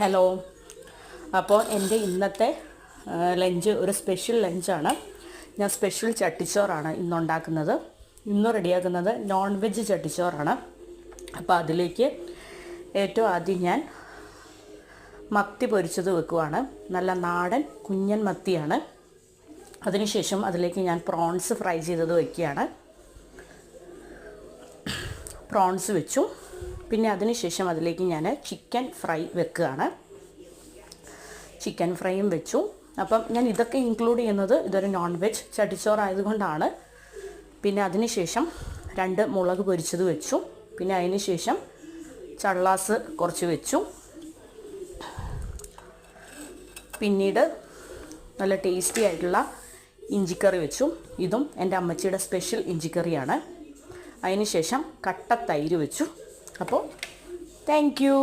Hello. അപ്പോൾ എൻ്റെ ഇന്നത്തെ ലഞ്ച് ഒരു സ്പെഷ്യൽ ലഞ്ചാണ്. ഞാൻ സ്പെഷ്യൽ ചട്ടിച്ചോറാണ് ഇന്നുണ്ടാക്കുന്നത്. ഇന്ന് റെഡിയാക്കുന്നത് നോൺ വെജ് ചട്ടിച്ചോറാണ്. അപ്പോൾ അതിലേക്ക് ഏറ്റവും ആദ്യം ഞാൻ മത്തി പൊരിച്ചത് വെക്കുവാണ്. നല്ല നാടൻ കുഞ്ഞൻ മത്തിയാണ്. അതിനുശേഷം അതിലേക്ക് ഞാൻ പ്രോൺസ് ഫ്രൈ ചെയ്തത് വയ്ക്കുകയാണ്. പ്രോൺസ് വെച്ചു. പിന്നെ അതിനുശേഷം അതിലേക്ക് ഞാൻ ചിക്കൻ ഫ്രൈ വെക്കുകയാണ്. ചിക്കൻ ഫ്രൈയും വെച്ചു. അപ്പം ഞാൻ ഇതൊക്കെ ഇൻക്ലൂഡ് ചെയ്യുന്നത് ഇതൊരു നോൺ വെജ് ചട്ടിച്ചോറായതുകൊണ്ടാണ്. പിന്നെ അതിനുശേഷം 2 മുളക് പൊരിച്ചത് വെച്ചു. പിന്നെ അതിനുശേഷം ചള്ളാസ് കുറച്ച് വെച്ചു. പിന്നീട് നല്ല ടേസ്റ്റി ആയിട്ടുള്ള ഇഞ്ചിക്കറി വെച്ചു. ഇതും എൻ്റെ അമ്മച്ചിയുടെ സ്പെഷ്യൽ ഇഞ്ചിക്കറിയാണ്. അതിനുശേഷം കട്ട തൈര് വെച്ചു. അപ്പോൾ താങ്ക് യു.